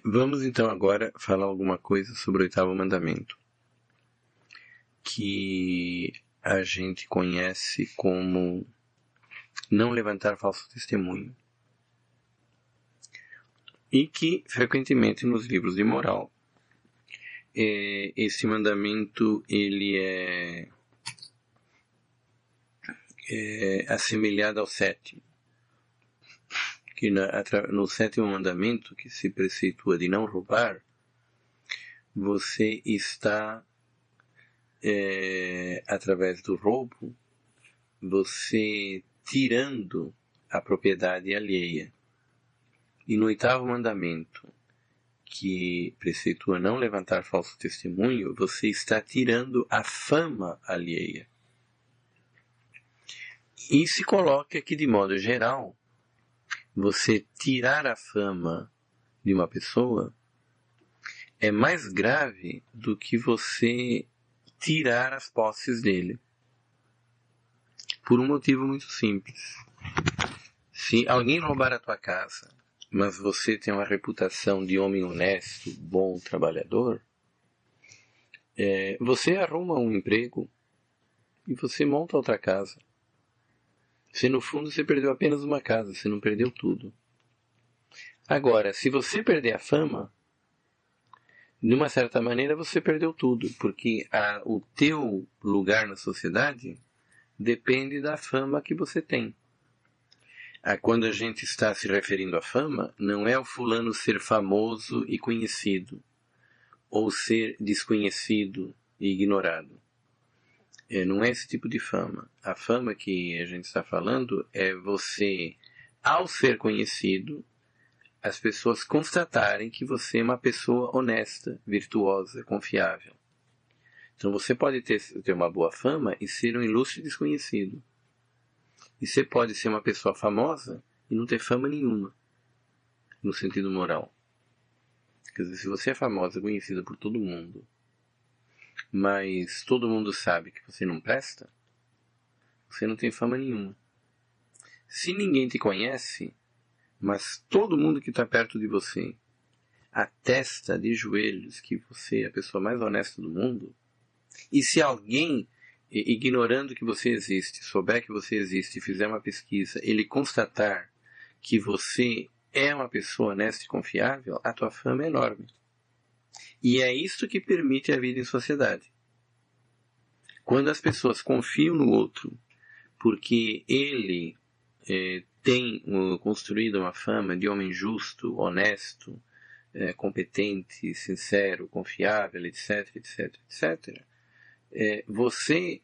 Vamos então agora falar alguma coisa sobre o oitavo mandamento, que a gente conhece como não levantar falso testemunho, e que frequentemente nos livros de moral esse mandamento ele é assemelhado ao sétimo, que no sétimo mandamento, que se preceitua de não roubar, você está, através do roubo, você tirando a propriedade alheia. E no oitavo mandamento, que preceitua não levantar falso testemunho, você está tirando a fama alheia. E se coloca que, de modo geral, você tirar a fama de uma pessoa é mais grave do que você tirar as posses dele. Por um motivo muito simples. Se alguém roubar a tua casa, mas você tem uma reputação de homem honesto, bom, trabalhador, você arruma um emprego e você monta outra casa. Se no fundo você perdeu apenas uma casa, você não perdeu tudo. Agora, se você perder a fama, de uma certa maneira você perdeu tudo, porque o teu lugar na sociedade depende da fama que você tem. Quando a gente está se referindo à fama, não é o fulano ser famoso e conhecido, ou ser desconhecido e ignorado. Não é esse tipo de fama. A fama que a gente está falando é você, ao ser conhecido, as pessoas constatarem que você é uma pessoa honesta, virtuosa, confiável. Então você pode ter uma boa fama e ser um ilustre desconhecido. E você pode ser uma pessoa famosa e não ter fama nenhuma, no sentido moral. Quer dizer, se você é famosa, conhecida por todo mundo, mas todo mundo sabe que você não presta, você não tem fama nenhuma. Se ninguém te conhece, mas todo mundo que está perto de você atesta de joelhos que você é a pessoa mais honesta do mundo, e se alguém, ignorando que você existe, souber que você existe e fizer uma pesquisa, ele constatar que você é uma pessoa honesta e confiável, a tua fama é enorme. E é isso que permite a vida em sociedade. Quando as pessoas confiam no outro, porque ele tem construído uma fama de homem justo, honesto, competente, sincero, confiável, etc, etc, etc, você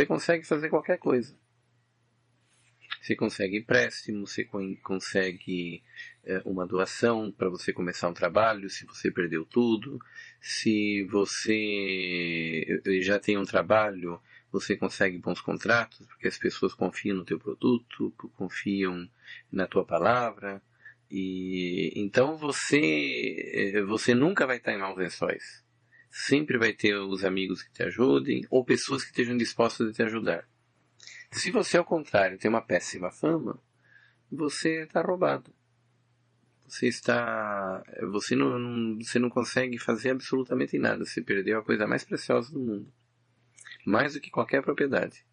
consegue fazer qualquer coisa. Você consegue empréstimo, você consegue uma doação para você começar um trabalho, se você perdeu tudo. Se você já tem um trabalho, você consegue bons contratos, porque as pessoas confiam no teu produto, confiam na tua palavra. E então você nunca vai estar em maus lençóis. Sempre vai ter os amigos que te ajudem, ou pessoas que estejam dispostas a te ajudar. Se você, ao contrário, tem uma péssima fama, você está roubado. Você não consegue fazer absolutamente nada. Você perdeu a coisa mais preciosa do mundo. Mais do que qualquer propriedade.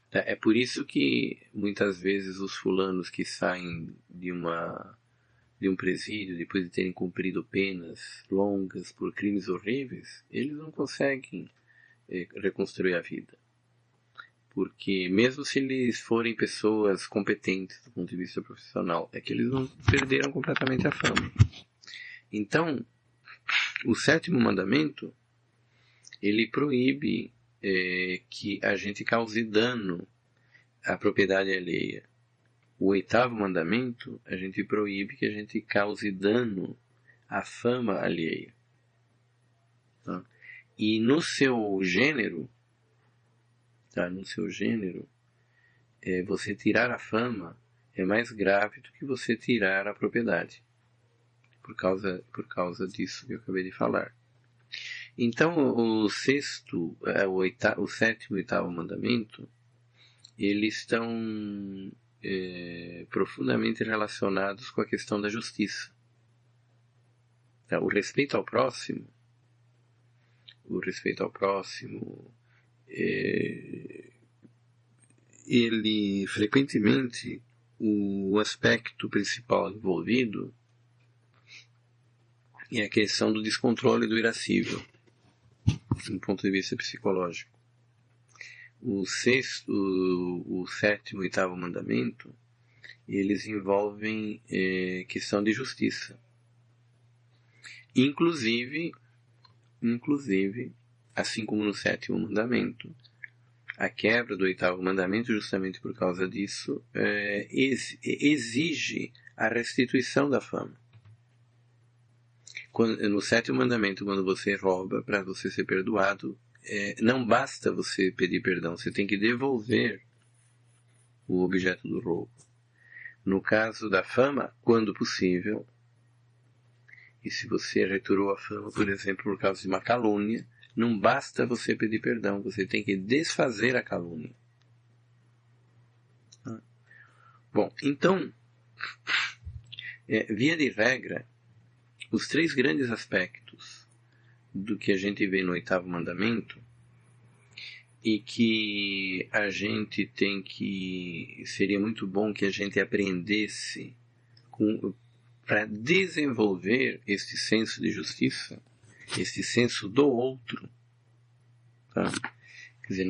É por isso que, muitas vezes, os fulanos que saem de um presídio, depois de terem cumprido penas longas por crimes horríveis, eles não conseguem reconstruir a vida. Porque mesmo se eles forem pessoas competentes do ponto de vista profissional, é que eles não perderam completamente a fama. Então, o sétimo mandamento, ele proíbe que a gente cause dano à propriedade alheia. O oitavo mandamento, a gente proíbe que a gente cause dano à fama alheia. Tá? E no seu gênero, você tirar a fama é mais grave do que você tirar a propriedade. Por causa disso que eu acabei de falar. Então, o sétimo e oitavo mandamento, eles estão profundamente relacionados com a questão da justiça. Então, o respeito ao próximo, ele frequentemente, o aspecto principal envolvido é a questão do descontrole do irascível, do ponto de vista psicológico. O sexto, o sétimo e oitavo mandamento, eles envolvem questão de justiça. Inclusive, assim como no sétimo mandamento, a quebra do oitavo mandamento, justamente por causa disso, exige a restituição da fama. No sétimo mandamento, quando você rouba, para você ser perdoado, não basta você pedir perdão, você tem que devolver o objeto do roubo. No caso da fama, quando possível, e se você retirou a fama, por exemplo, por causa de uma calúnia, não basta você pedir perdão, você tem que desfazer a calúnia. Bom, então, via de regra, os três grandes aspectos do que a gente vê no oitavo mandamento e que a gente seria muito bom que a gente aprendesse para desenvolver este senso de justiça, este senso do outro. Tá? Quer dizer,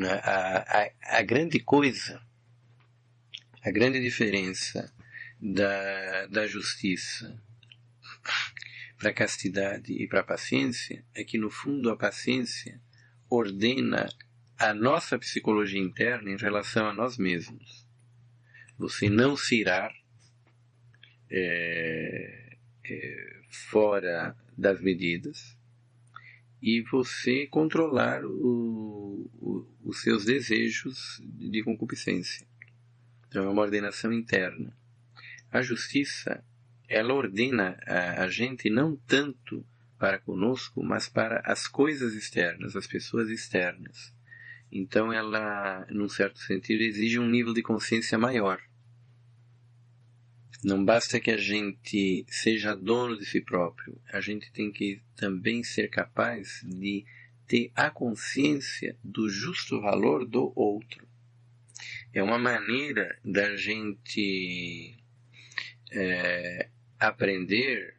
a grande coisa, a grande diferença da justiça para a castidade e para a paciência é que, no fundo, a paciência ordena a nossa psicologia interna em relação a nós mesmos. Você não se irar fora das medidas e você controlar os seus desejos de concupiscência. Então, é uma ordenação interna. A justiça, ela ordena a gente não tanto para conosco, mas para as coisas externas, as pessoas externas. Então ela, num certo sentido, exige um nível de consciência maior. Não basta que a gente seja dono de si próprio, a gente tem que também ser capaz de ter a consciência do justo valor do outro. É uma maneira da gente aprender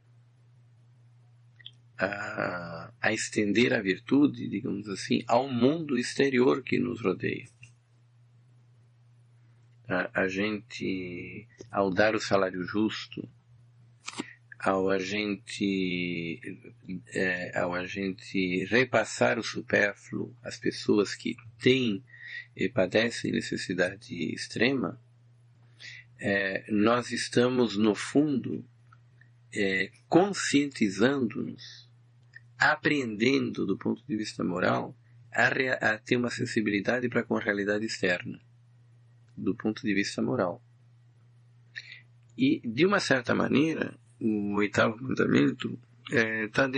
a estender a virtude, digamos assim, ao mundo exterior que nos rodeia. A gente, ao dar o salário justo, ao a gente repassar o supérfluo às pessoas que têm e padecem necessidade extrema, nós estamos, no fundo, conscientizando-nos, aprendendo do ponto de vista moral a ter uma sensibilidade para com a realidade externa, do ponto de vista moral. E, de uma certa maneira, o oitavo mandamento está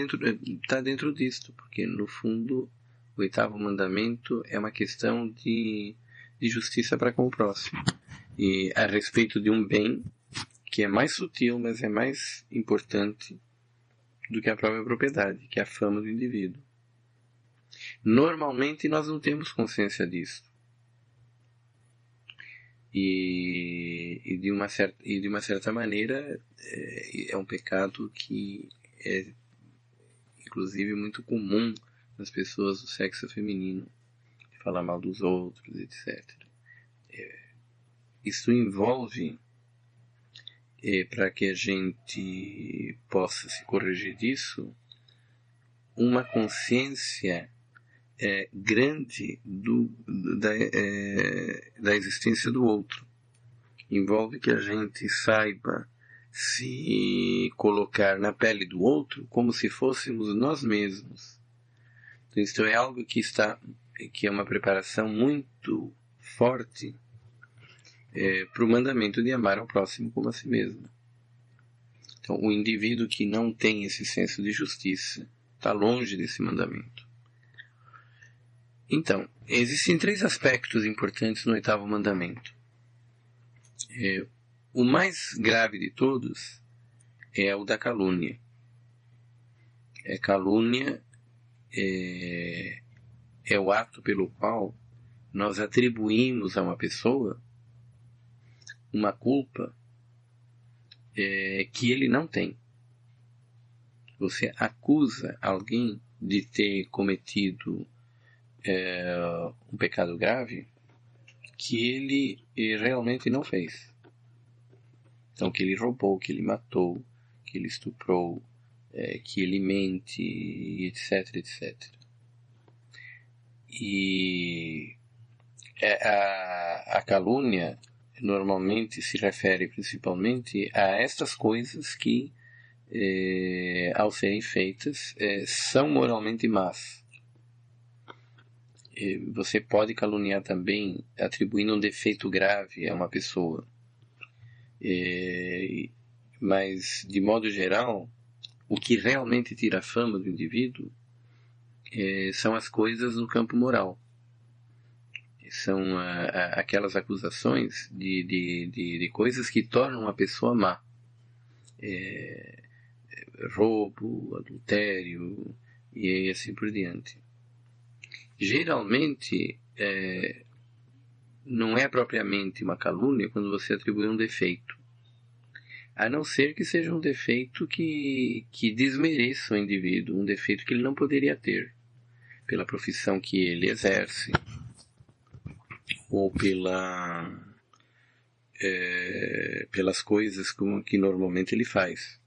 dentro disto, porque, no fundo, o oitavo mandamento é uma questão de justiça para com o próximo, e a respeito de um bem que é mais sutil, mas é mais importante do que a própria propriedade, que é a fama do indivíduo. Normalmente nós não temos consciência disso. E de uma certa maneira é um pecado que é inclusive muito comum nas pessoas do sexo feminino, de falar mal dos outros, etc. Isso envolve, para que a gente possa se corrigir disso, uma consciência grande da existência do outro. Envolve que a gente saiba se colocar na pele do outro como se fôssemos nós mesmos. Então, isso é algo que é uma preparação muito forte para o mandamento de amar ao próximo como a si mesmo. Então, o indivíduo que não tem esse senso de justiça está longe desse mandamento. Então, existem três aspectos importantes no oitavo mandamento. O mais grave de todos é o da calúnia. Calúnia é o ato pelo qual nós atribuímos a uma pessoa uma culpa que ele não tem. Você acusa alguém de ter cometido um pecado grave que ele realmente não fez. Então, que ele roubou, que ele matou, que ele estuprou, que ele mente, etc, etc. E a calúnia normalmente se refere principalmente a estas coisas que, ao serem feitas, são moralmente más. Você pode caluniar também atribuindo um defeito grave a uma pessoa. Mas, de modo geral, o que realmente tira a fama do indivíduo são as coisas no campo moral. São aquelas acusações de coisas que tornam uma pessoa má. Roubo, adultério e assim por diante. Geralmente, não é propriamente uma calúnia quando você atribui um defeito. A não ser que seja um defeito que desmereça o indivíduo, um defeito que ele não poderia ter, pela profissão que ele exerce, ou pelas coisas que normalmente ele faz.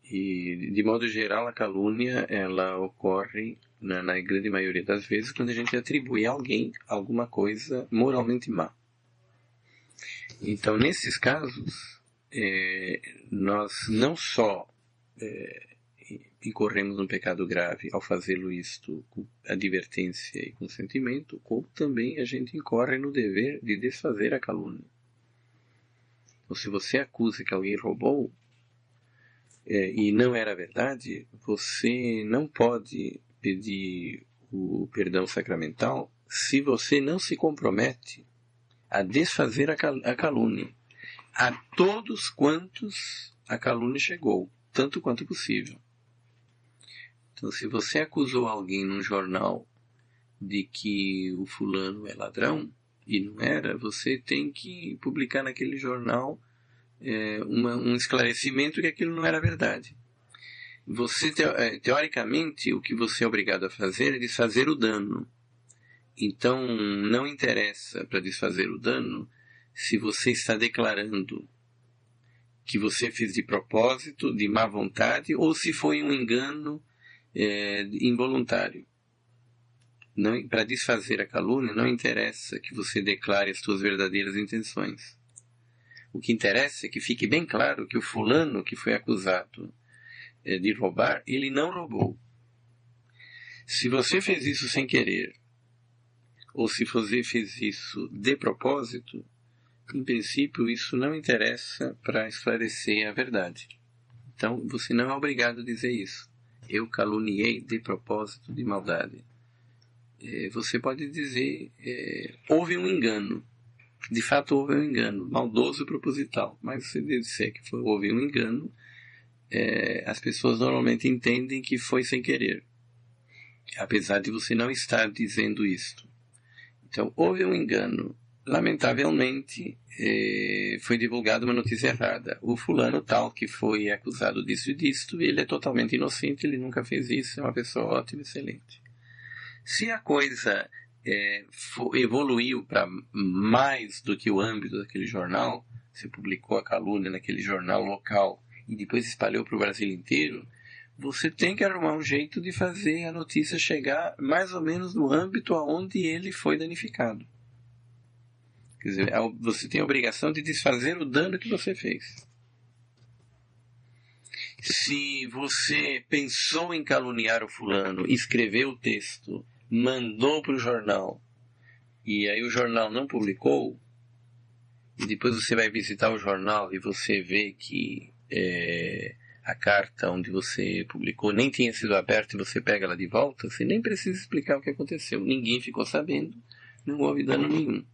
E, de modo geral, a calúnia ela ocorre, na grande maioria das vezes, quando a gente atribui a alguém alguma coisa moralmente má. Então, nesses casos, nós não só incorremos num pecado grave ao fazê-lo isto com advertência e consentimento, como também a gente incorre no dever de desfazer a calúnia. Então, se você acusa que alguém roubou, e não era verdade, você não pode pedir o perdão sacramental se você não se compromete a desfazer a calúnia a todos quantos a calúnia chegou, tanto quanto possível. Então, se você acusou alguém num jornal de que o fulano é ladrão, e não era, você tem que publicar naquele jornal um esclarecimento que aquilo não era verdade. Você, teoricamente, o que você é obrigado a fazer é desfazer o dano. Então, não interessa para desfazer o dano se você está declarando que você fez de propósito, de má vontade, ou se foi um engano involuntário. Para desfazer a calúnia, não interessa que você declare as suas verdadeiras intenções. O que interessa é que fique bem claro que o fulano que foi acusado de roubar, ele não roubou. Se você fez isso sem querer, ou se você fez isso de propósito, em princípio isso não interessa para esclarecer a verdade. Então você não é obrigado a dizer isso. Eu caluniei de propósito, de maldade. Você pode dizer, houve um engano. De fato houve um engano, maldoso e proposital. Mas se disser que houve um engano, as pessoas normalmente entendem que foi sem querer. Apesar de você não estar dizendo isto. Então, houve um engano. Lamentavelmente, foi divulgada uma notícia errada. O fulano tal, que foi acusado disso e disto, ele é totalmente inocente, ele nunca fez isso, é uma pessoa ótima, excelente. Se a coisa evoluiu para mais do que o âmbito daquele jornal, você publicou a calúnia naquele jornal local e depois espalhou para o Brasil inteiro, você tem que arrumar um jeito de fazer a notícia chegar mais ou menos no âmbito aonde ele foi danificado. Quer dizer, você tem a obrigação de desfazer o dano que você fez. Se você pensou em caluniar o fulano, escreveu o texto, mandou para o jornal, e aí o jornal não publicou, e depois você vai visitar o jornal e você vê que a carta onde você publicou nem tinha sido aberta e você pega ela de volta, você nem precisa explicar o que aconteceu. Ninguém ficou sabendo, não houve dano nenhum.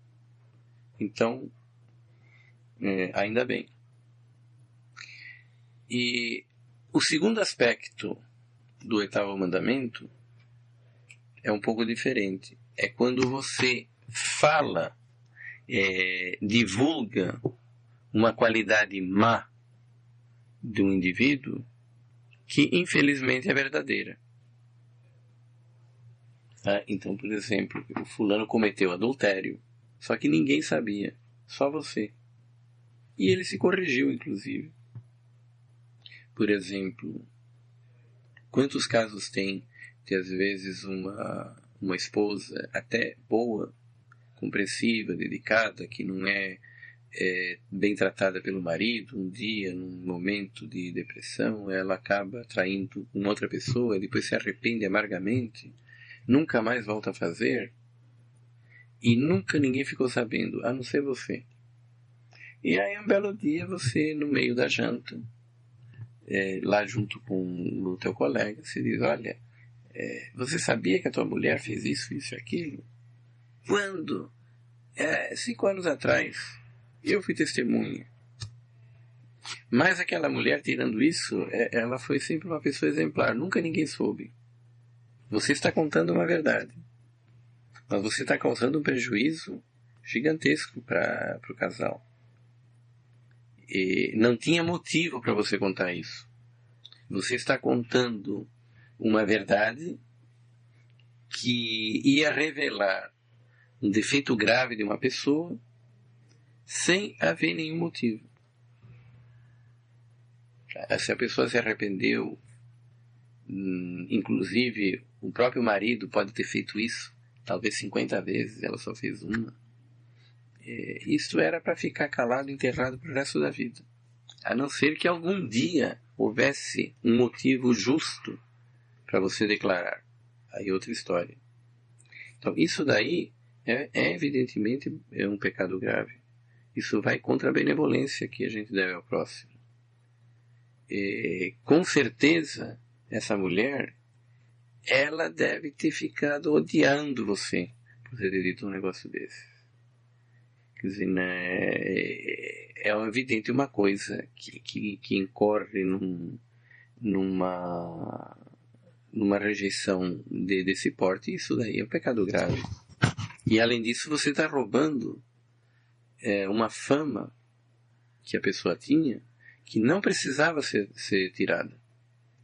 Então, ainda bem. E o segundo aspecto do 8º mandamento é um pouco diferente. É quando você fala, divulga uma qualidade má de um indivíduo que infelizmente é verdadeira. Tá? Então, por exemplo, o fulano cometeu adultério, só que ninguém sabia, só você. E ele se corrigiu, inclusive. Por exemplo, quantos casos tem de, às vezes, uma esposa até boa, compreensiva, dedicada, que não é bem tratada pelo marido, um dia, num momento de depressão, ela acaba traindo uma outra pessoa, depois se arrepende amargamente, nunca mais volta a fazer, e nunca ninguém ficou sabendo, a não ser você. E aí um belo dia você, no meio da janta, lá junto com o teu colega, se diz, olha, você sabia que a tua mulher fez isso, isso e aquilo? Quando? 5 anos atrás, eu fui testemunha. Mas aquela mulher, tirando isso, ela foi sempre uma pessoa exemplar, nunca ninguém soube. Você está contando uma verdade, mas você está causando um prejuízo gigantesco para o casal. E não tinha motivo para você contar isso. Você está contando uma verdade que ia revelar um defeito grave de uma pessoa sem haver nenhum motivo. Se a pessoa se arrependeu, inclusive o próprio marido pode ter feito isso, talvez 50 vezes, ela só fez uma. Isto era para ficar calado, enterrado para o resto da vida. A não ser que algum dia houvesse um motivo justo para você declarar. Aí outra história. Então isso daí evidentemente um pecado grave. Isso vai contra a benevolência que a gente deve ao próximo. Com certeza, essa mulher, ela deve ter ficado odiando você por ter dito um negócio desse. Quer dizer, né, é evidente uma coisa que incorre numa rejeição desse porte, e isso daí é um pecado grave. E além disso, você está roubando uma fama que a pessoa tinha, que não precisava ser tirada.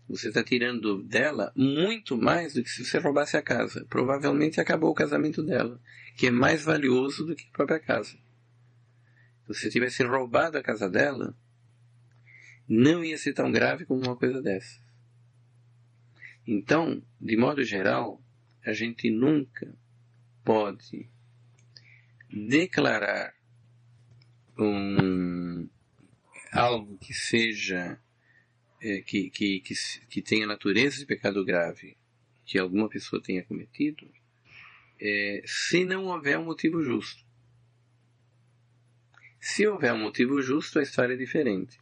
Você está tirando dela muito mais do que se você roubasse a casa. Provavelmente acabou o casamento dela, que é mais valioso do que a própria casa. Se você tivesse roubado a casa dela, não ia ser tão grave como uma coisa dessa. Então, de modo geral, a gente nunca pode declarar algo que seja que tenha natureza de pecado grave que alguma pessoa tenha cometido, se não houver um motivo justo. Se houver um motivo justo, a história é diferente.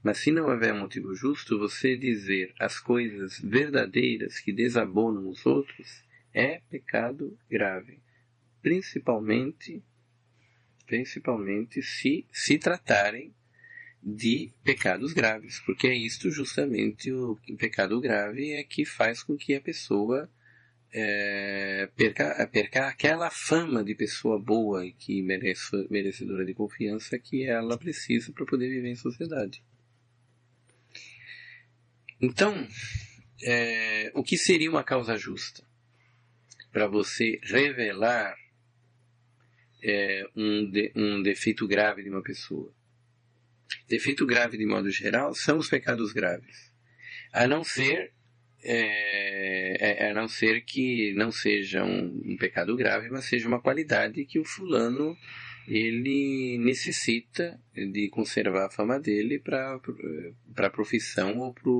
Mas se não houver um motivo justo, você dizer as coisas verdadeiras que desabonam os outros é pecado grave. Principalmente se tratarem de pecados graves, porque é isto justamente o pecado grave é que faz com que a pessoa perca aquela fama de pessoa boa e que merecedora de confiança que ela precisa para poder viver em sociedade. Então, o que seria uma causa justa? Para você revelar um defeito grave de uma pessoa. Defeito grave, de modo geral, são os pecados graves. A não ser que não seja um pecado grave, mas seja uma qualidade que o fulano ele necessita de conservar a fama dele para a profissão ou para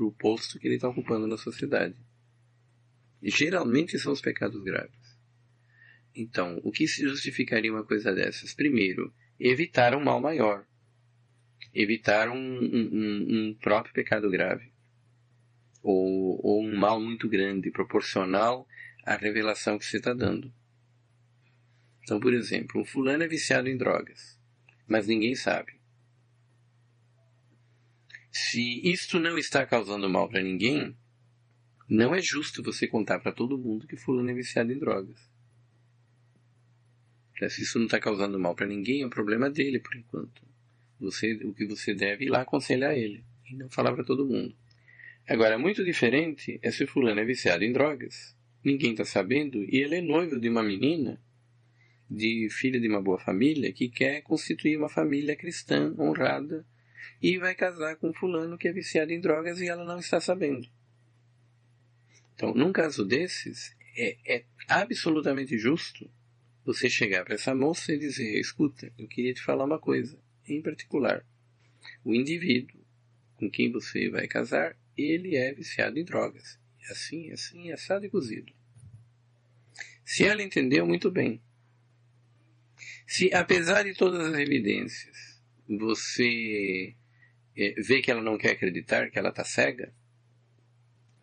o posto que ele está ocupando na sociedade. E geralmente são os pecados graves. Então, o que se justificaria uma coisa dessas? Primeiro, evitar um mal maior. Evitar um próprio pecado grave. Ou um mal muito grande, proporcional à revelação que você está dando. Então, por exemplo, um fulano é viciado em drogas, mas ninguém sabe. Se isto não está causando mal para ninguém, não é justo você contar para todo mundo que fulano é viciado em drogas. Se isso não está causando mal para ninguém, é um problema dele, por enquanto. O que você deve ir lá aconselhar ele, e não falar para todo mundo. Agora, muito diferente é se o fulano é viciado em drogas, ninguém está sabendo, e ele é noivo de uma menina, filha de uma boa família, que quer constituir uma família cristã, honrada, e vai casar com um fulano que é viciado em drogas e ela não está sabendo. Então, num caso desses, é absolutamente justo você chegar para essa moça e dizer: escuta, eu queria te falar uma coisa, em particular. O indivíduo com quem você vai casar, ele é viciado em drogas. Assim, assado e cozido. Se ela entendeu, muito bem. Se, apesar de todas as evidências, você vê que ela não quer acreditar, que ela está cega,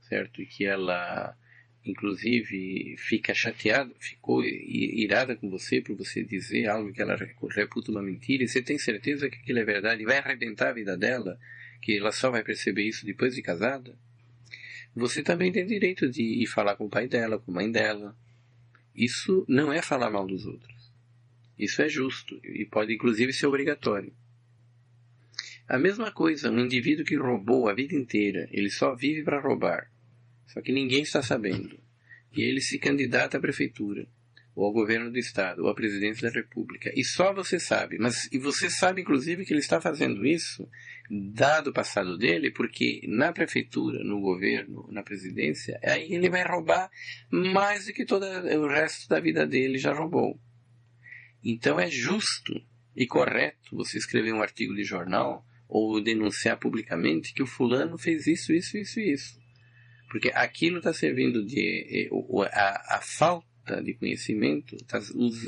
certo? E que ela, inclusive, ficou irada com você por você dizer algo que ela reputa uma mentira, e você tem certeza que aquilo é verdade e vai arrebentar a vida dela, que ela só vai perceber isso depois de casada, você também tem direito de ir falar com o pai dela, com a mãe dela. Isso não é falar mal dos outros. Isso é justo e pode inclusive ser obrigatório. A mesma coisa, um indivíduo que roubou a vida inteira, ele só vive para roubar, só que ninguém está sabendo, e ele se candidata à prefeitura, ou ao governo do estado, ou à presidência da república, e só você sabe, e você sabe inclusive que ele está fazendo isso, dado o passado dele, porque na prefeitura, no governo, na presidência, aí ele vai roubar mais do que todo o resto da vida dele já roubou. Então é justo e correto você escrever um artigo de jornal ou denunciar publicamente que o fulano fez isso. Porque aquilo está servindo de... A falta de conhecimento,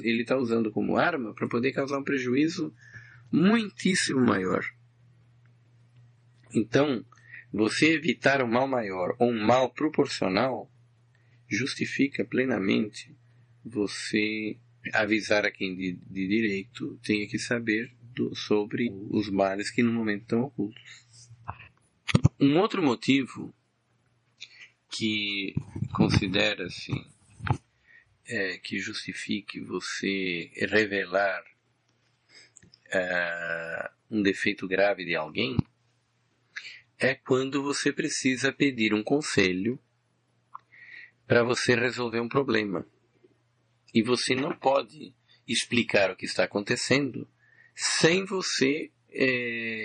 ele está usando como arma para poder causar um prejuízo muitíssimo maior. Então, você evitar um mal maior ou um mal proporcional justifica plenamente você avisar a quem de direito tenha que saber sobre os males que no momento estão ocultos. Um outro motivo que considera-se que justifique você revelar um defeito grave de alguém é quando você precisa pedir um conselho para você resolver um problema. E você não pode explicar o que está acontecendo sem você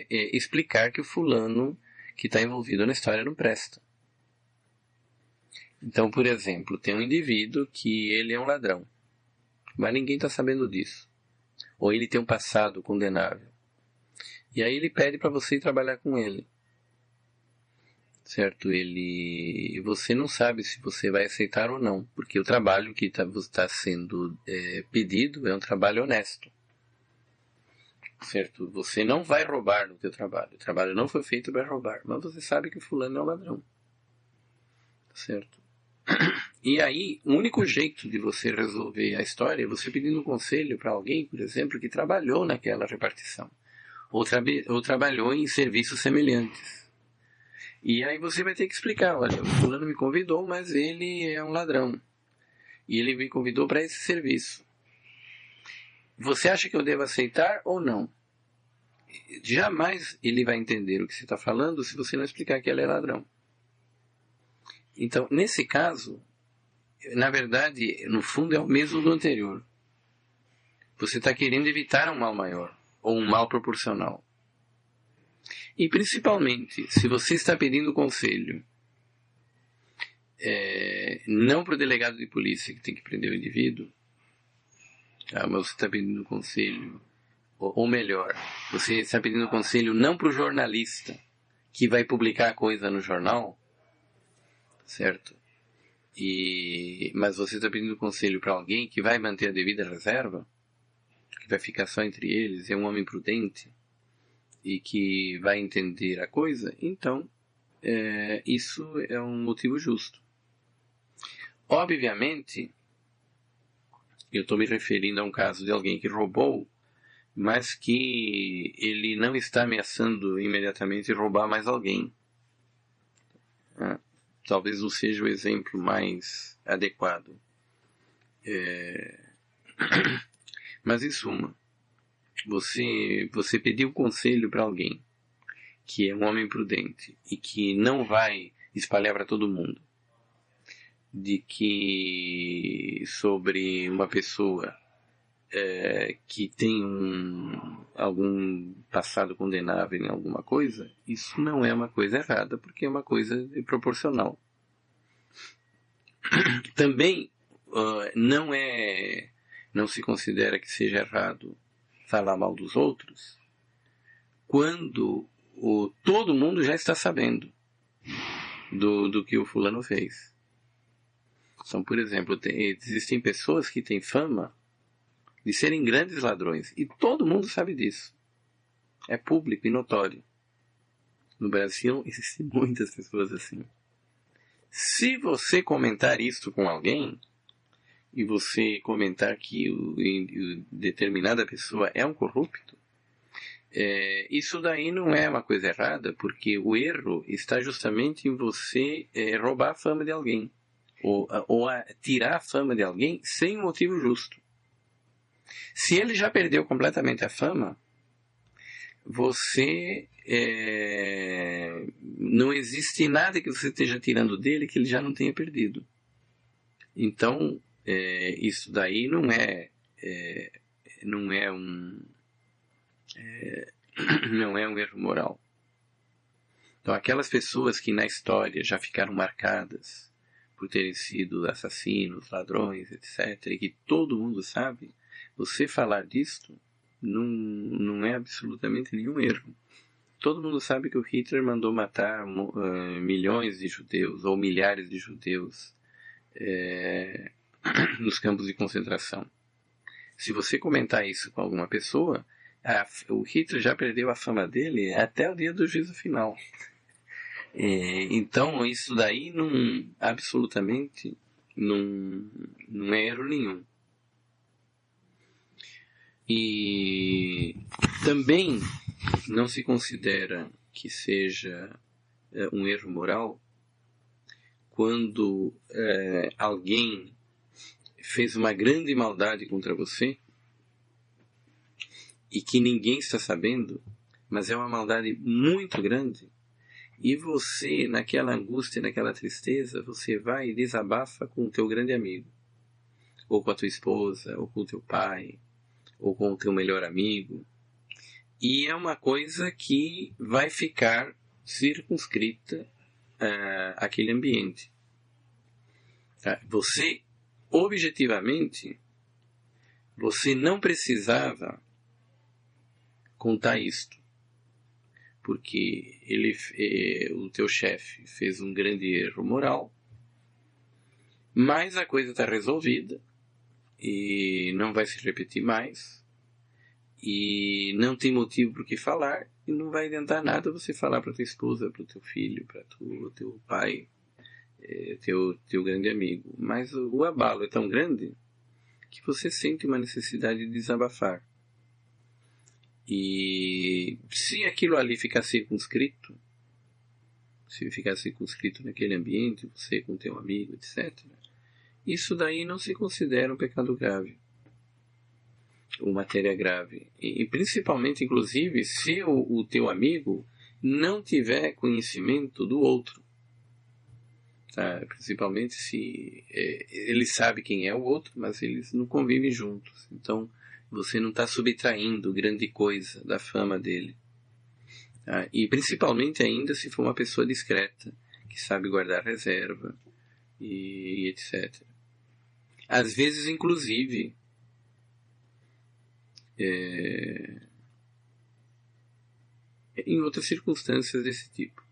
explicar que o fulano que está envolvido na história não presta. Então, por exemplo, tem um indivíduo que ele é um ladrão, mas ninguém está sabendo disso. Ou ele tem um passado condenável. E aí ele pede para você ir trabalhar com ele. Certo? Você não sabe se você vai aceitar ou não, porque o trabalho que está sendo pedido é um trabalho honesto. Certo? Você não vai roubar no teu trabalho. O trabalho não foi feito para roubar, mas você sabe que o fulano é um ladrão. Certo? E aí, o único jeito de você resolver a história é você pedindo um conselho para alguém, por exemplo, que trabalhou naquela repartição. Ou trabalhou em serviços semelhantes. E aí você vai ter que explicar: olha, o fulano me convidou, mas ele é um ladrão. E ele me convidou para esse serviço. Você acha que eu devo aceitar ou não? Jamais ele vai entender o que você está falando se você não explicar que ele é ladrão. Então, nesse caso, na verdade, no fundo é o mesmo do anterior. Você está querendo evitar um mal maior, ou um mal proporcional. E principalmente, se você está pedindo conselho, não para o delegado de polícia que tem que prender o indivíduo, tá? Mas você está pedindo conselho, ou melhor, você está pedindo conselho não para o jornalista que vai publicar a coisa no jornal, certo? Mas você está pedindo conselho para alguém que vai manter a devida reserva, que vai ficar só entre eles, é um homem prudente, e que vai entender a coisa, então isso é um motivo justo. Obviamente, eu estou me referindo a um caso de alguém que roubou, mas que ele não está ameaçando imediatamente roubar mais alguém. Talvez não seja o exemplo mais adequado. Mas em suma, você pediu conselho para alguém que é um homem prudente e que não vai espalhar para todo mundo de que sobre uma pessoa que tem algum passado condenável em alguma coisa, isso não é uma coisa errada, porque é uma coisa proporcional. Também não se considera que seja errado falar mal dos outros quando todo mundo já está sabendo do que o fulano fez. Então, por exemplo, existem pessoas que têm fama de serem grandes ladrões e todo mundo sabe disso. É público e notório. No Brasil existem muitas pessoas assim. Se você comentar isso com alguém e você comentar que determinada pessoa é um corrupto, isso daí não é uma coisa errada, porque o erro está justamente em você roubar a fama de alguém ou tirar a fama de alguém sem um motivo justo. Se ele já perdeu completamente a fama, você não existe nada que você esteja tirando dele que ele já não tenha perdido. Então, isso daí não é um erro moral. Então, aquelas pessoas que na história já ficaram marcadas por terem sido assassinos, ladrões, etc., e que todo mundo sabe, você falar disto não é absolutamente nenhum erro. Todo mundo sabe que o Hitler mandou matar milhões de judeus, ou milhares de judeus, nos campos de concentração. Se você comentar isso com alguma pessoa, o Hitler já perdeu a fama dele até o dia do juízo final. Então, isso daí absolutamente não é erro nenhum. E também não se considera que seja um erro moral quando alguém fez uma grande maldade contra você e que ninguém está sabendo, mas é uma maldade muito grande, e você, naquela angústia, naquela tristeza, você vai e desabafa com o teu grande amigo, ou com a tua esposa, ou com o teu pai, ou com o teu melhor amigo, e é uma coisa que vai ficar circunscrita àquele ambiente. Você, objetivamente, você não precisava contar isto, porque o teu chefe fez um grande erro moral, mas a coisa está resolvida e não vai se repetir mais, e não tem motivo por que falar, e não vai adiantar nada você falar para tua esposa, para o teu filho, para o teu pai, teu grande amigo. Mas o abalo é tão grande que você sente uma necessidade de desabafar. E se aquilo ali ficar circunscrito, naquele ambiente, você com teu amigo, etc., isso daí não se considera um pecado grave, ou matéria grave. E principalmente, inclusive, se o teu amigo não tiver conhecimento do outro. Tá? Principalmente se ele sabe quem é o outro, mas eles não convivem juntos. Então, você não está subtraindo grande coisa da fama dele. Tá? E principalmente ainda se for uma pessoa discreta, que sabe guardar reserva, e etc. Às vezes, inclusive, em outras circunstâncias desse tipo.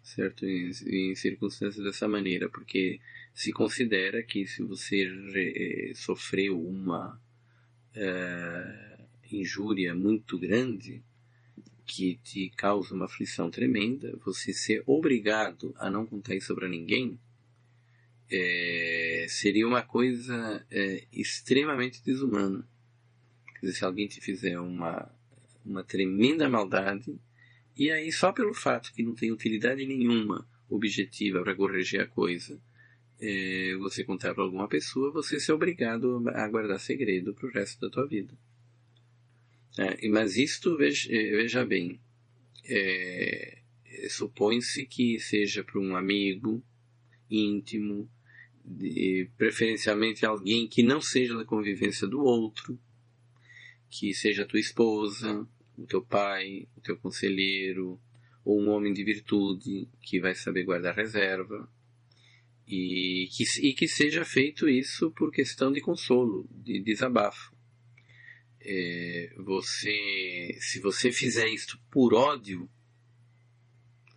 Certo? Em circunstâncias dessa maneira, porque se considera que se você sofreu uma injúria muito grande que te causa uma aflição tremenda, você ser obrigado a não contar isso para ninguém seria uma coisa extremamente desumana. Quer dizer, se alguém te fizer uma tremenda maldade, e aí só pelo fato que não tem utilidade nenhuma objetiva para corrigir a coisa, você contar para alguma pessoa, você ser obrigado a guardar segredo para o resto da tua vida. Mas isto, veja bem, supõe-se que seja para um amigo íntimo, preferencialmente alguém que não seja da convivência do outro, que seja a tua esposa, o teu pai, o teu conselheiro, ou um homem de virtude que vai saber guardar reserva, e que seja feito isso por questão de consolo, de desabafo. Se você fizer isto por ódio,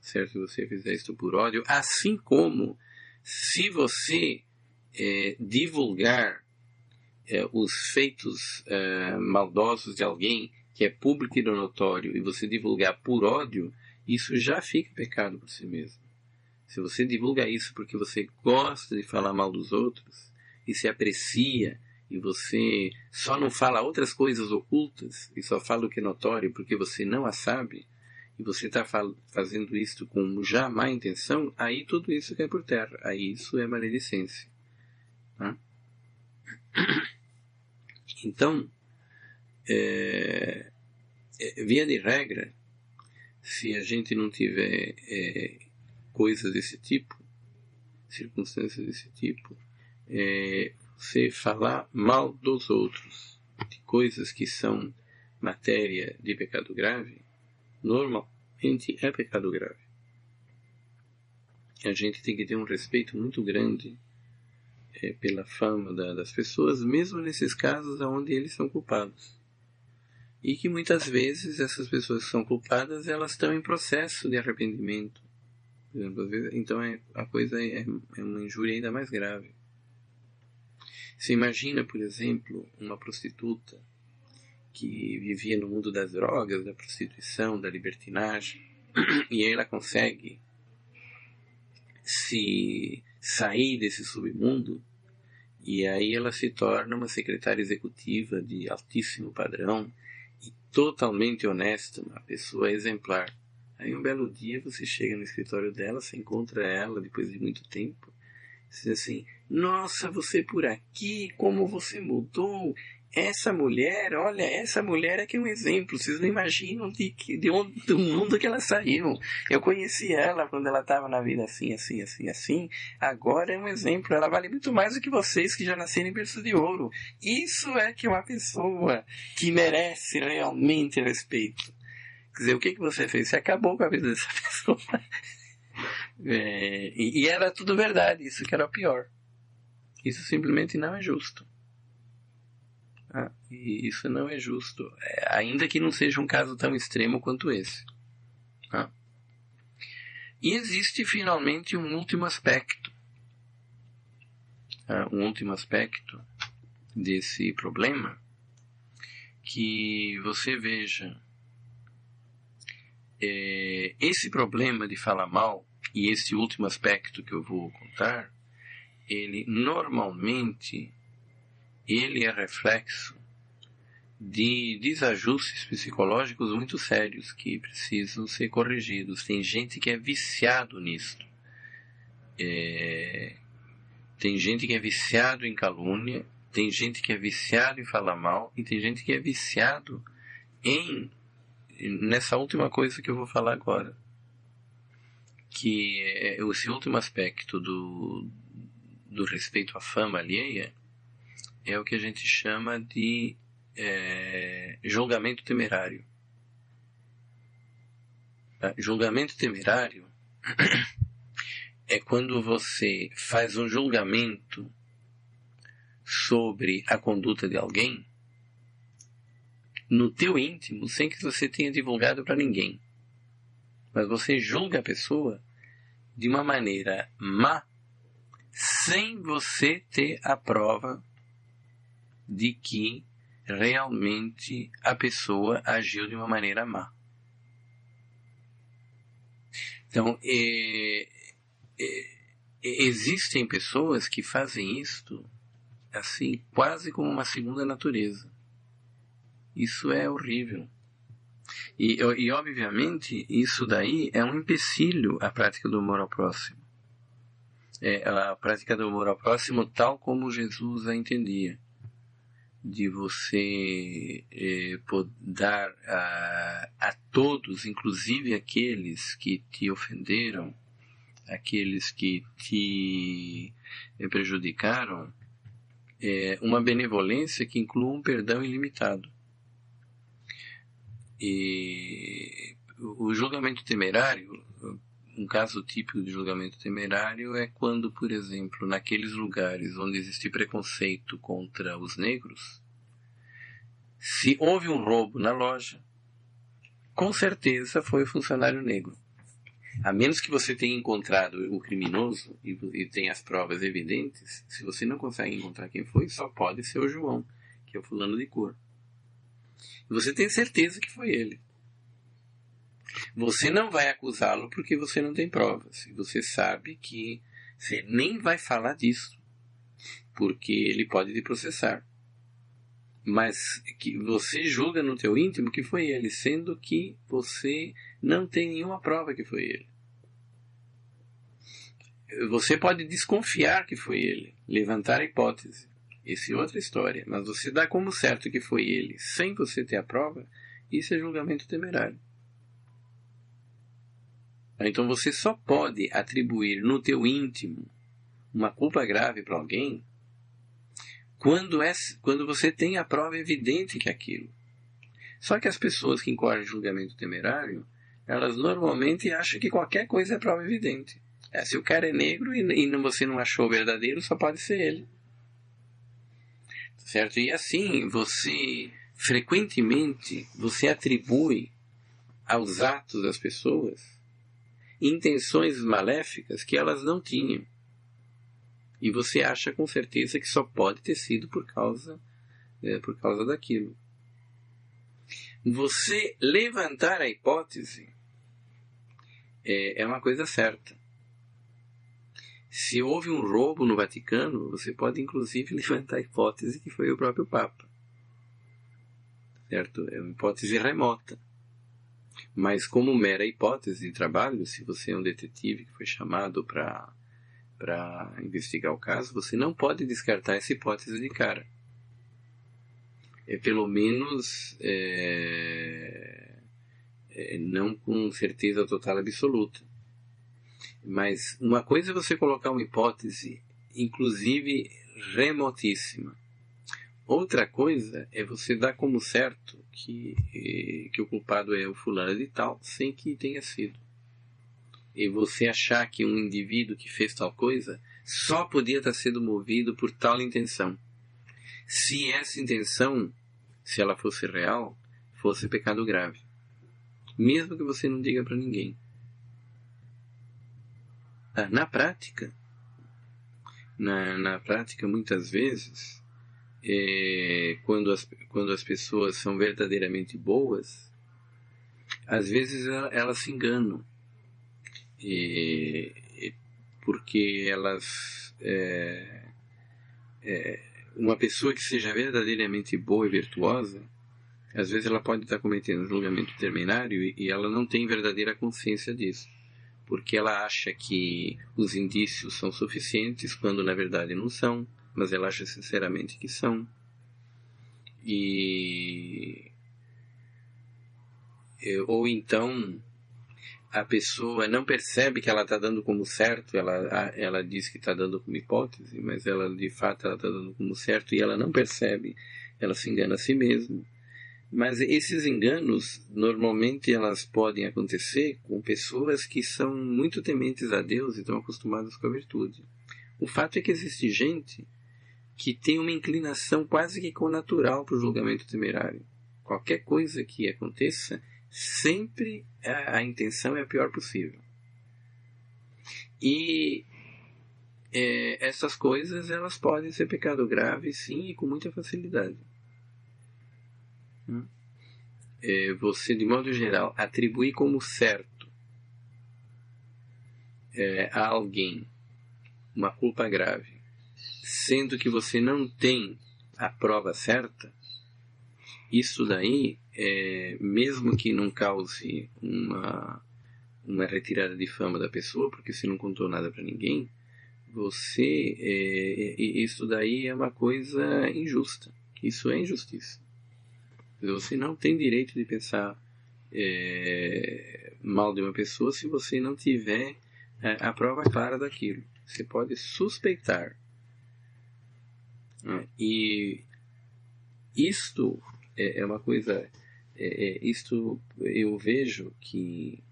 certo? Se você fizer isto por ódio, assim como se você divulgar os feitos maldosos de alguém que é público e notório, e você divulgar por ódio, isso já fica pecado por si mesmo. Se você divulga isso porque você gosta de falar mal dos outros e se aprecia, e você só não fala outras coisas ocultas e só fala o que é notório porque você não a sabe, e você está fazendo isso com já má intenção, aí tudo isso cai por terra. Aí isso é maledicência. Tá? Então, via de regra, se a gente não tiver coisas desse tipo, circunstâncias desse tipo, você falar mal dos outros, de coisas que são matéria de pecado grave, normalmente é pecado grave. A gente tem que ter um respeito muito grande pela fama das pessoas, mesmo nesses casos onde eles são culpados. E que muitas vezes essas pessoas que são culpadas, elas estão em processo de arrependimento. Por exemplo, às vezes, então a coisa é uma injúria ainda mais grave. Você imagina, por exemplo, uma prostituta que vivia no mundo das drogas, da prostituição, da libertinagem, e aí ela consegue se sair desse submundo, e aí ela se torna uma secretária executiva de altíssimo padrão e totalmente honesta, uma pessoa exemplar. Aí um belo dia você chega no escritório dela, você encontra ela depois de muito tempo, você diz assim: nossa, você por aqui, como você mudou, essa mulher, olha, essa mulher é que é um exemplo, vocês não imaginam do mundo que ela saiu. Eu conheci ela quando ela estava na vida assim, assim, assim, assim, agora é um exemplo, ela vale muito mais do que vocês que já nasceram em berço de ouro. Isso é que é uma pessoa que merece realmente respeito. Quer dizer, o que você fez? Você acabou com a vida dessa pessoa. E era tudo verdade, isso que era o pior. Isso simplesmente não é justo. E isso não é justo, ainda que não seja um caso tão extremo quanto esse. E existe finalmente um último aspecto. Um último aspecto desse problema, que você veja, esse problema de falar mal, e esse último aspecto que eu vou contar, ele normalmente é reflexo de desajustes psicológicos muito sérios que precisam ser corrigidos. Tem gente que é viciado nisso. Tem gente que é viciado em calúnia, tem gente que é viciado em falar mal, e tem gente que é viciado nessa última coisa que eu vou falar agora, que é esse último aspecto do respeito à fama alheia, é o que a gente chama de julgamento temerário. Julgamento temerário é quando você faz um julgamento sobre a conduta de alguém no teu íntimo, sem que você tenha divulgado para ninguém. Mas você julga a pessoa de uma maneira má, sem você ter a prova de que realmente a pessoa agiu de uma maneira má. Então, existem pessoas que fazem isto assim, quase como uma segunda natureza. Isso é horrível. E obviamente, isso daí é um empecilho à prática do amor ao próximo. A prática do amor ao próximo tal como Jesus a entendia. De você dar a todos, inclusive aqueles que te ofenderam, aqueles que te prejudicaram, uma benevolência que inclua um perdão ilimitado. E o julgamento temerário, um caso típico de julgamento temerário é quando, por exemplo, naqueles lugares onde existe preconceito contra os negros, se houve um roubo na loja, com certeza foi o funcionário negro. A menos que você tenha encontrado o criminoso e tenha as provas evidentes, se você não consegue encontrar quem foi, só pode ser o João, que é o fulano de cor. Você tem certeza que foi ele. Você não vai acusá-lo porque você não tem provas. E você sabe que você nem vai falar disso, porque ele pode te processar. Mas que você julga no teu íntimo que foi ele, sendo que você não tem nenhuma prova que foi ele. Você pode desconfiar que foi ele, levantar a hipótese. Essa é outra história. Mas você dá como certo que foi ele, sem você ter a prova, isso é julgamento temerário. Então você só pode atribuir no teu íntimo uma culpa grave para alguém quando você tem a prova evidente que é aquilo. Só que as pessoas que incorrem em julgamento temerário, elas normalmente acham que qualquer coisa é prova evidente. Se o cara é negro e você não achou verdadeiro, só pode ser ele. Certo? E assim, frequentemente, você atribui aos atos das pessoas intenções maléficas que elas não tinham. E você acha com certeza que só pode ter sido por causa daquilo. Você levantar a hipótese é uma coisa certa. Se houve um roubo no Vaticano, você pode inclusive levantar a hipótese que foi o próprio Papa. Certo? É uma hipótese remota. Mas como mera hipótese de trabalho, se você é um detetive que foi chamado para investigar o caso, você não pode descartar essa hipótese de cara. Pelo menos não com certeza total absoluta. Mas uma coisa é você colocar uma hipótese, inclusive remotíssima. Outra coisa é você dar como certo que o culpado é o fulano de tal, sem que tenha sido. E você achar que um indivíduo que fez tal coisa só podia estar sendo movido por tal intenção. Se essa intenção, se ela fosse real, fosse pecado grave. Mesmo que você não diga para ninguém. Na prática, muitas vezes, quando as pessoas são verdadeiramente boas, às vezes elas se enganam. Porque elas... uma pessoa que seja verdadeiramente boa e virtuosa, às vezes ela pode estar cometendo um julgamento temerário e ela não tem verdadeira consciência disso. Porque ela acha que os indícios são suficientes, quando na verdade não são, mas ela acha sinceramente que são. Ou então a pessoa não percebe que ela está dando como certo, ela diz que está dando como hipótese, mas ela de fato está dando como certo e ela não percebe, ela se engana a si mesma. Mas esses enganos, normalmente elas podem acontecer com pessoas que são muito tementes a Deus e estão acostumadas com a virtude. O fato é que existe gente que tem uma inclinação quase que connatural para o julgamento temerário. Qualquer coisa que aconteça, sempre a intenção é a pior possível. E essas coisas, elas podem ser pecado grave, sim, e com muita facilidade. Você, de modo geral, atribuir como certo a alguém uma culpa grave, sendo que você não tem a prova certa, isso daí, mesmo que não cause uma retirada de fama da pessoa, porque você não contou nada para ninguém, isso daí é uma coisa injusta. Isso é injustiça. Você não tem direito de pensar mal de uma pessoa se você não tiver a prova clara daquilo. Você pode suspeitar. E isto é uma coisa... isto eu vejo que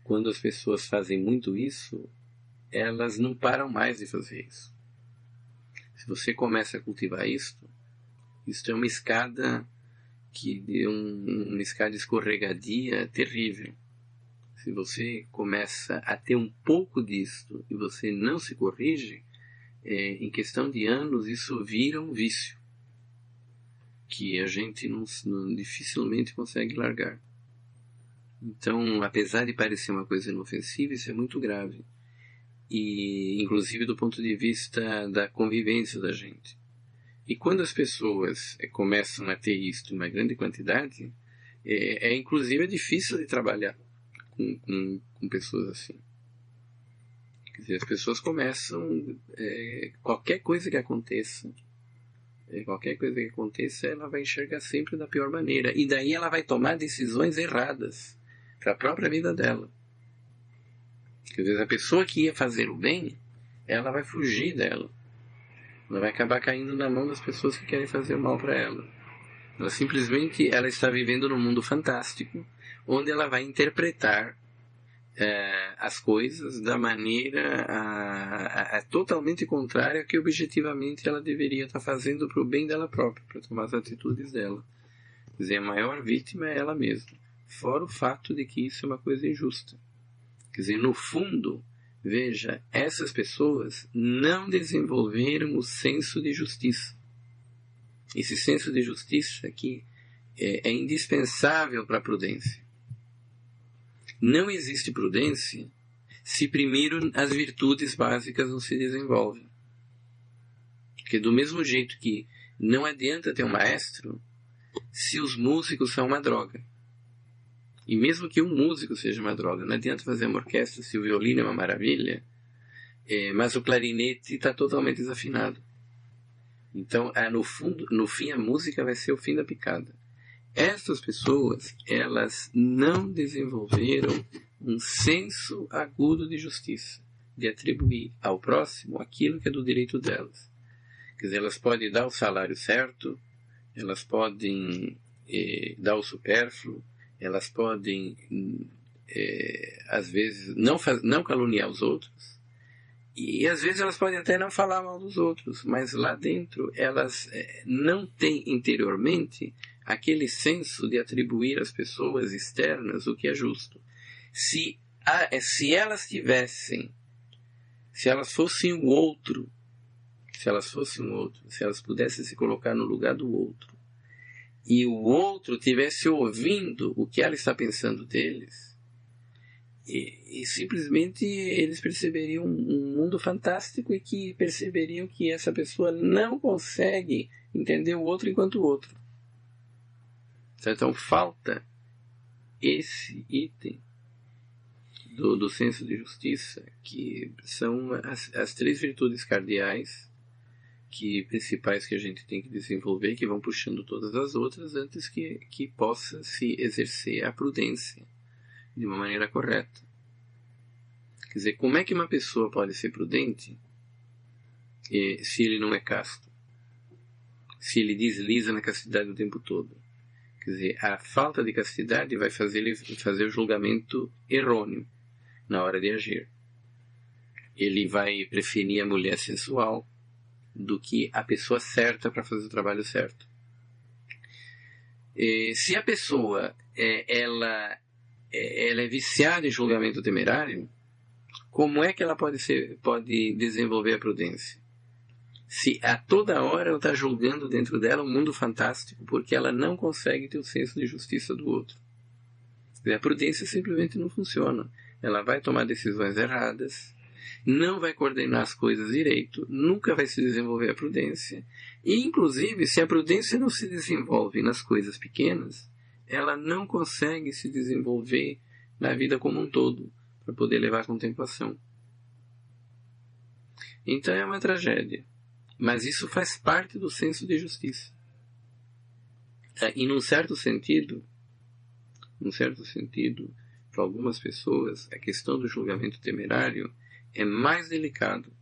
quando as pessoas fazem muito isso, elas não param mais de fazer isso. Se você começa a cultivar isto é uma escada uma escada escorregadia terrível. Se você começa a ter um pouco disto e você não se corrige, em questão de anos isso vira um vício que a gente dificilmente consegue largar. Então, apesar de parecer uma coisa inofensiva, isso é muito grave. E, inclusive, do ponto de vista da convivência da gente. E quando as pessoas começam a ter isto em uma grande quantidade, inclusive difícil de trabalhar com pessoas assim. Quer dizer, as pessoas começam... qualquer coisa que aconteça, ela vai enxergar sempre da pior maneira. E daí ela vai tomar decisões erradas para a própria vida dela. Quer dizer, a pessoa que ia fazer o bem, ela vai fugir dela. Ela vai acabar caindo na mão das pessoas que querem fazer mal para ela. Ela simplesmente está vivendo num mundo fantástico, onde ela vai interpretar as coisas da maneira totalmente contrária que objetivamente ela deveria estar fazendo para o bem dela própria, para tomar as atitudes dela. Quer dizer, a maior vítima é ela mesma. Fora o fato de que isso é uma coisa injusta. Quer dizer, no fundo, veja, essas pessoas não desenvolveram o senso de justiça. Esse senso de justiça aqui é indispensável para a prudência. Não existe prudência se primeiro as virtudes básicas não se desenvolvem. Porque do mesmo jeito que não adianta ter um maestro se os músicos são uma droga. E mesmo que um músico seja uma droga, não adianta fazer uma orquestra se o violino é uma maravilha, mas o clarinete está totalmente desafinado. Então, no fim, a música vai ser o fim da picada. Essas pessoas, elas não desenvolveram um senso agudo de justiça, de atribuir ao próximo aquilo que é do direito delas. Quer dizer, elas podem dar o salário certo, elas podem dar o supérfluo, elas podem, às vezes, não caluniar os outros, e às vezes elas podem até não falar mal dos outros, mas lá dentro elas não têm interiormente aquele senso de atribuir às pessoas externas o que é justo. Se elas tivessem, se elas fossem o outro, se elas pudessem se colocar no lugar do outro, e o outro estivesse ouvindo o que ela está pensando deles, e simplesmente eles perceberiam um mundo fantástico e que perceberiam que essa pessoa não consegue entender o outro enquanto o outro. Então falta esse item do senso de justiça, que são as três virtudes cardeais principais que a gente tem que desenvolver, que vão puxando todas as outras antes que possa se exercer a prudência de uma maneira correta. Quer dizer, como é que uma pessoa pode ser prudente se ele não é casto? Se ele desliza na castidade o tempo todo? Quer dizer, a falta de castidade vai fazer ele fazer o julgamento errôneo na hora de agir. Ele vai preferir a mulher sensual do que a pessoa certa para fazer o trabalho certo. Se a pessoa ela é viciada em julgamento temerário, como é que ela pode desenvolver a prudência? Se a toda hora ela está julgando dentro dela um mundo fantástico porque ela não consegue ter o senso de justiça do outro. A prudência simplesmente não funciona. Ela vai tomar decisões erradas, não vai coordenar as coisas direito, nunca vai se desenvolver a prudência. E, inclusive, se a prudência não se desenvolve nas coisas pequenas, ela não consegue se desenvolver na vida como um todo, para poder levar a contemplação. Então é uma tragédia. Mas isso faz parte do senso de justiça. E num certo sentido, para algumas pessoas, a questão do julgamento temerário é mais delicado.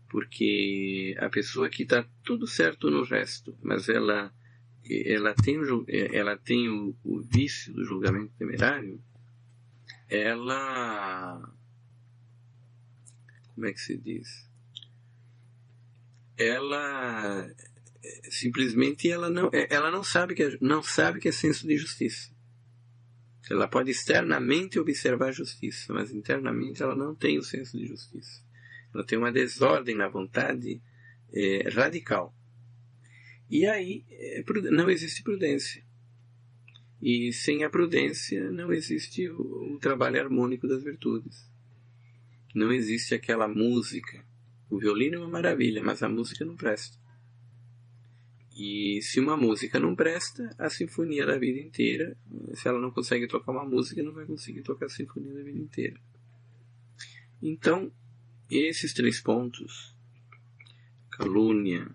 Porque a pessoa que está tudo certo no resto, mas ela tem o vício do julgamento temerário, ela... Como é que se diz? Ela simplesmente ela não sabe que é senso de justiça. Ela pode externamente observar a justiça, mas internamente ela não tem o senso de justiça. Ela tem uma desordem na vontade radical. E aí não existe prudência. E sem a prudência não existe o trabalho harmônico das virtudes. Não existe aquela música. O violino é uma maravilha, mas a música não presta. E se uma música não presta, a sinfonia da vida inteira, se ela não consegue tocar uma música, não vai conseguir tocar a sinfonia da vida inteira. Então, esses 3 pontos, calúnia,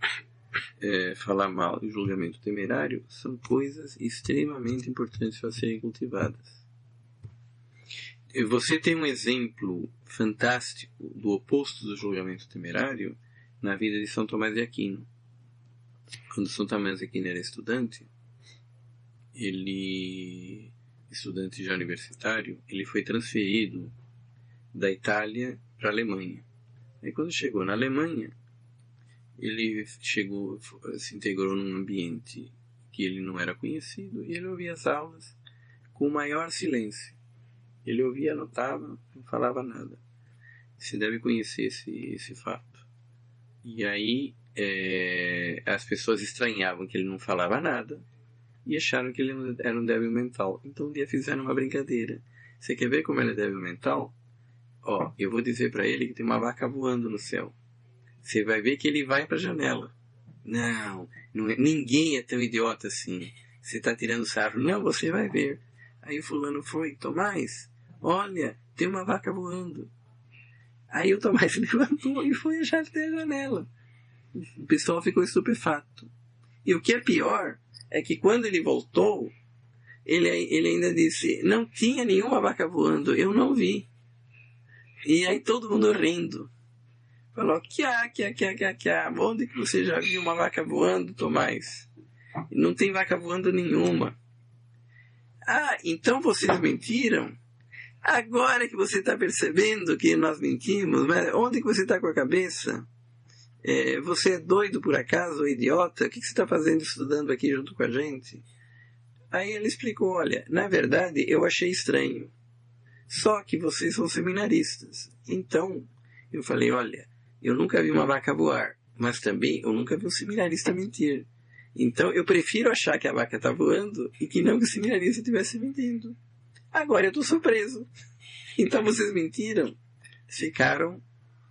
falar mal e julgamento temerário, são coisas extremamente importantes para serem cultivadas. Você tem um exemplo fantástico do oposto do julgamento temerário na vida de São Tomás de Aquino. Quando São Tomás de Aquino era estudante já universitário, ele foi transferido da Itália para a Alemanha. Aí quando chegou na Alemanha, ele se integrou num ambiente que ele não era conhecido e ele ouvia as aulas com o maior silêncio. Ele ouvia, anotava, não falava nada. Você deve conhecer esse fato. E aí as pessoas estranhavam que ele não falava nada e acharam que ele era um débil mental. Então um dia fizeram uma brincadeira. Você quer ver como ele é débil mental? Eu vou dizer para ele que tem uma vaca voando no céu. Você vai ver que ele vai para a janela. Não ninguém é tão idiota assim. Você está tirando sarro. Não, você vai ver. Aí o fulano foi: Tomás, olha, tem uma vaca voando. Aí o Tomás levantou e foi achar até a janela. O pessoal ficou estupefato. E o que é pior é que quando ele voltou, ele ainda disse: não tinha nenhuma vaca voando, eu não vi. E aí todo mundo rindo. Falou: que onde que você já viu uma vaca voando, Tomás? Não tem vaca voando nenhuma. Então vocês mentiram? Agora que você está percebendo que nós mentimos, mas onde que você está com a cabeça? Você é doido por acaso, ou idiota? O que você está fazendo estudando aqui junto com a gente? Aí ele explicou: olha, na verdade eu achei estranho. Só que vocês são seminaristas. Então eu falei: olha, eu nunca vi uma vaca voar, mas também eu nunca vi um seminarista mentir. Então eu prefiro achar que a vaca está voando e que não que o seminarista estivesse mentindo. Agora eu estou surpreso. Então vocês mentiram? Ficaram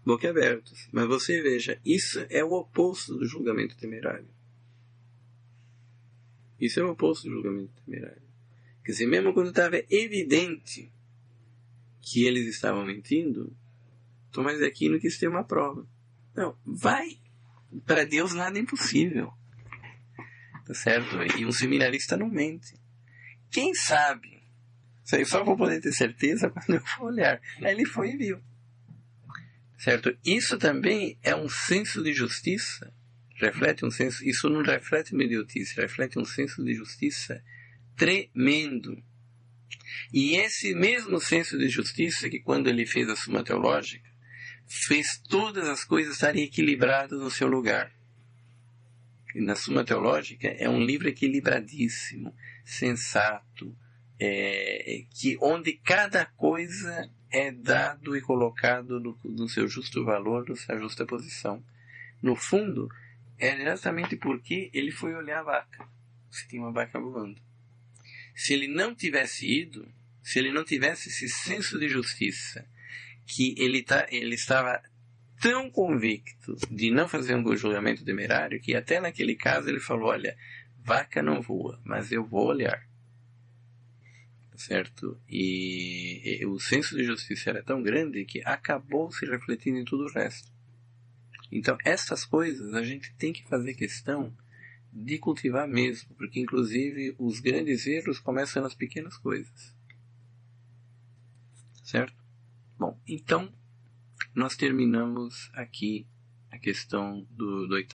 boquiabertos. Mas você veja, isso é o oposto do julgamento temerário. Isso é o oposto do julgamento temerário. Quer dizer, mesmo quando estava evidente que eles estavam mentindo, Tomás de Aquino quis ter uma prova. Não, vai. Para Deus nada é impossível. Tá certo? E um seminarista não mente. Quem sabe? Isso aí só vou poder ter certeza quando eu for olhar. Aí ele foi e viu. Certo? Isso também é um senso de justiça. Isso não reflete uma idiotice, reflete um senso de justiça tremendo. E esse mesmo senso de justiça que quando ele fez a Suma Teológica, fez todas as coisas estarem equilibradas no seu lugar. E na Suma Teológica é um livro equilibradíssimo, sensato, onde cada coisa é dado e colocado no seu justo valor, na sua justa posição. No fundo, é exatamente porque ele foi olhar a vaca, se tinha uma vaca voando. Se ele não tivesse ido, se ele não tivesse esse senso de justiça, que ele estava tão convicto de não fazer um julgamento temerário que até naquele caso ele falou, olha, vaca não voa, mas eu vou olhar. Certo? E o senso de justiça era tão grande que acabou se refletindo em tudo o resto. Então, essas coisas a gente tem que fazer questão de cultivar mesmo, porque inclusive os grandes erros começam nas pequenas coisas. Certo? Bom, então nós terminamos aqui a questão do oitavo.